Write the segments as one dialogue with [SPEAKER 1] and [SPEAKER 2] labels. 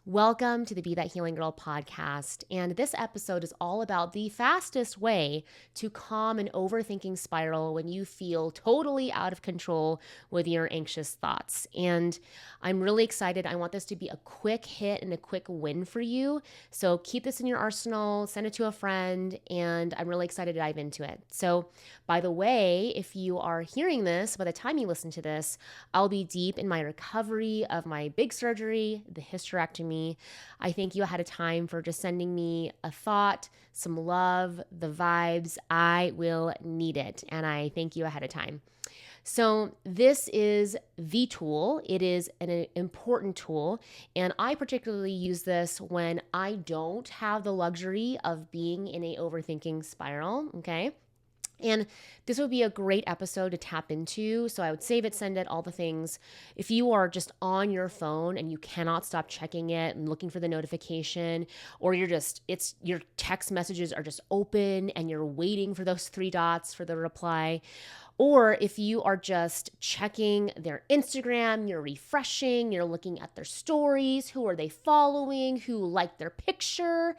[SPEAKER 1] Welcome to the Be That Healing Girl podcast. And this episode is all about the fastest way to calm an overthinking spiral when you feel totally out of control with your anxious thoughts. And I'm really excited. I want this to be a quick hit and a quick win for you. So keep this in your arsenal, send it to a friend, and I'm really excited to dive into it. So, by the way, if you are hearing this, by the time you listen to this, I'll be deep in my recovery of my big surgery, the hysterectomy. I thank you ahead of time for just sending me a thought, some love, the vibes. I will need it. And I thank you ahead of time. So this is the tool. It is an important tool. And I particularly use this when I don't have the luxury of being in a overthinking spiral. Okay. And this would be a great episode to tap into. So I would save it, send it, all the things. If you are just on your phone and you cannot stop checking it and looking for the notification, or your text messages are just open and you're waiting for those three dots for the reply. Or if you are just checking their Instagram, you're refreshing, you're looking at their stories, who are they following, who liked their picture.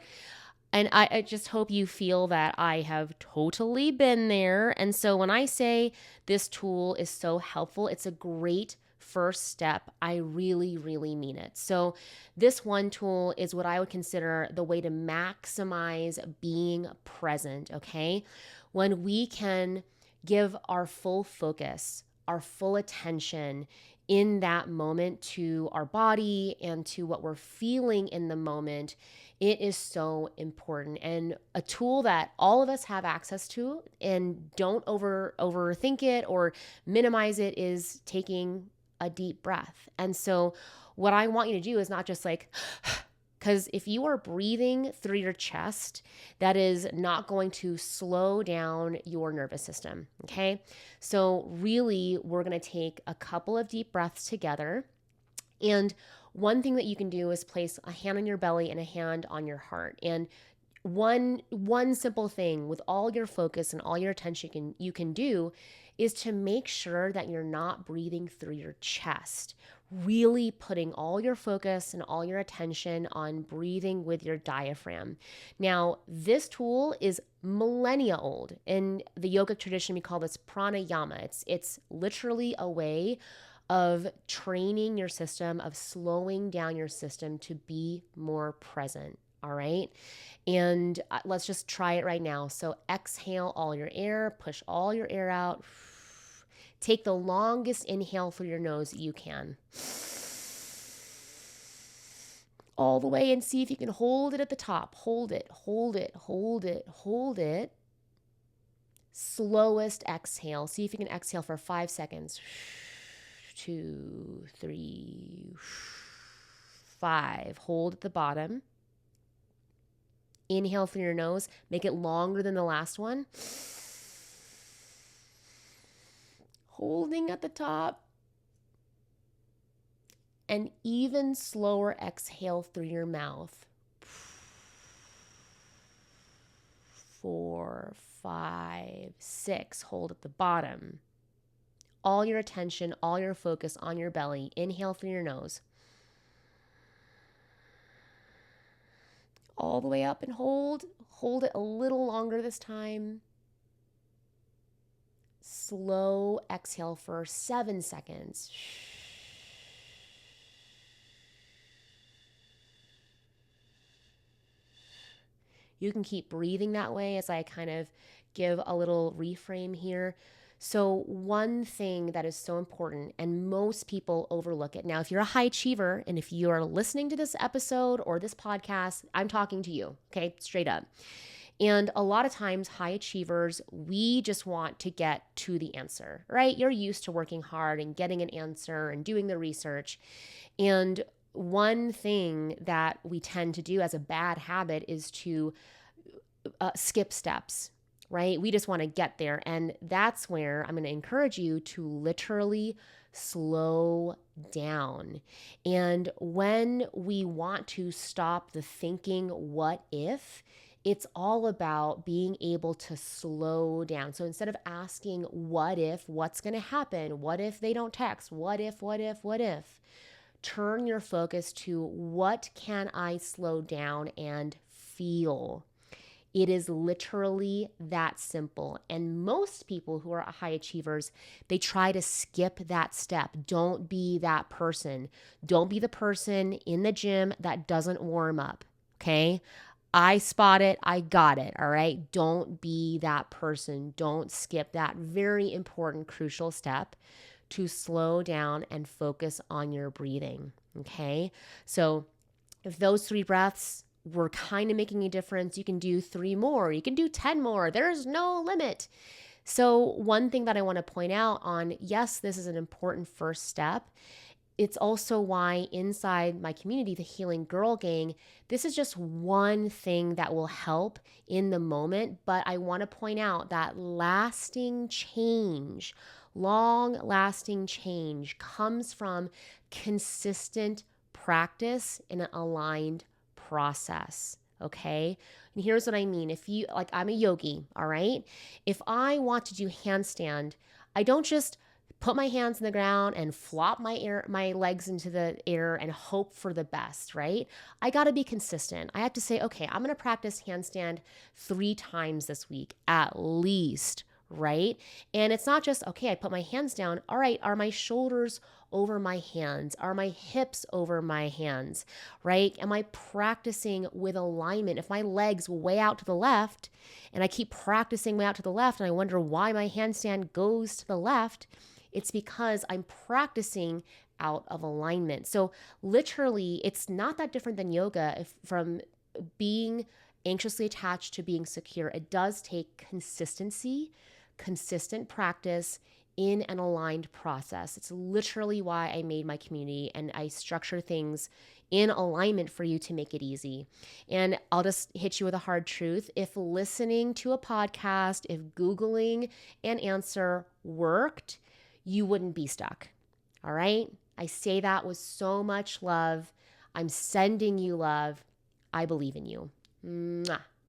[SPEAKER 1] And I just hope you feel that I have totally been there. And so when I say this tool is so helpful, it's a great first step. I really, really mean it. So this one tool is what I would consider the way to maximize being present, okay? When we can give our full focus, our full attention in that moment to our body and to what we're feeling in the moment, it is so important and a tool that all of us have access to. And don't overthink it or minimize it, is taking a deep breath. And so what I want you to do is not just like because if you are breathing through your chest, that is not going to slow down your nervous system, okay? So really, we're going to take a couple of deep breaths together. And one thing that you can do is place a hand on your belly and a hand on your heart. And one simple thing with all your focus and all your attention you can do is to make sure that you're not breathing through your chest, really putting all your focus and all your attention on breathing with your diaphragm. Now, this tool is millennia old. In the yogic tradition, we call this pranayama. It's literally a way of training your system, of slowing down your system to be more present. All right. And let's just try it right now. So exhale all your air, push all your air out. Take the longest inhale through your nose that you can. All the way, and see if you can hold it at the top. Hold it, hold it, hold it, hold it. Slowest exhale. See if you can exhale for 5 seconds. 2, 3, 5. Hold at the bottom. Inhale through your nose. Make it longer than the last one. Holding at the top. And even slower exhale through your mouth. 4, 5, 6. Hold at the bottom. All your attention, all your focus on your belly. Inhale through your nose. All the way up and hold. Hold it a little longer this time. Slow exhale for 7 seconds. You can keep breathing that way as I kind of give a little reframe here. So one thing that is so important, and most people overlook it. Now, if you're a high achiever and if you are listening to this episode or this podcast, I'm talking to you, okay, straight up. And a lot of times, high achievers, we just want to get to the answer, right? You're used to working hard and getting an answer and doing the research. And one thing that we tend to do as a bad habit is to skip steps, right? We just want to get there. And that's where I'm going to encourage you to literally slow down. And when we want to stop the thinking, what if, it's all about being able to slow down. So instead of asking, what if, what's going to happen? What if they don't text? What if? turn your focus to what can I slow down and feel. It is literally that simple. And most people who are high achievers, they try to skip that step. Don't be that person. Don't be the person in the gym that doesn't warm up. Okay. I spot it. I got it. All right. Don't be that person. Don't skip that very important, crucial step to slow down and focus on your breathing. Okay. So if those 3 breaths were kind of making a difference, you can do 3 more, you can do 10 more. There's no limit. So, one thing that I want to point out on, yes, this is an important first step. It's also why inside my community, the Healing Girl Gang, this is just one thing that will help in the moment. But I want to point out that lasting change, long lasting change comes from consistent practice in an aligned process. Okay. And here's what I mean. If you, like, I'm a yogi, all right? If I want to do handstand, I don't just put my hands in the ground and flop my legs into the air and hope for the best, right? I got to be consistent. I have to say, okay, I'm going to practice handstand 3 times this week at least, right? And it's not just, okay, I put my hands down. All right, are my shoulders over my hands? Are my hips over my hands, right? Am I practicing with alignment? If my legs way out to the left and I keep practicing way out to the left and I wonder why my handstand goes to the left, it's because I'm practicing out of alignment. So literally, it's not that different than yoga from being anxiously attached to being secure. It does take consistency, consistent practice in an aligned process. It's literally why I made my community and I structure things in alignment for you to make it easy. And I'll just hit you with a hard truth. If listening to a podcast, if Googling an answer worked, you wouldn't be stuck. All right? I say that with so much love. I'm sending you love. I believe in you. Mwah.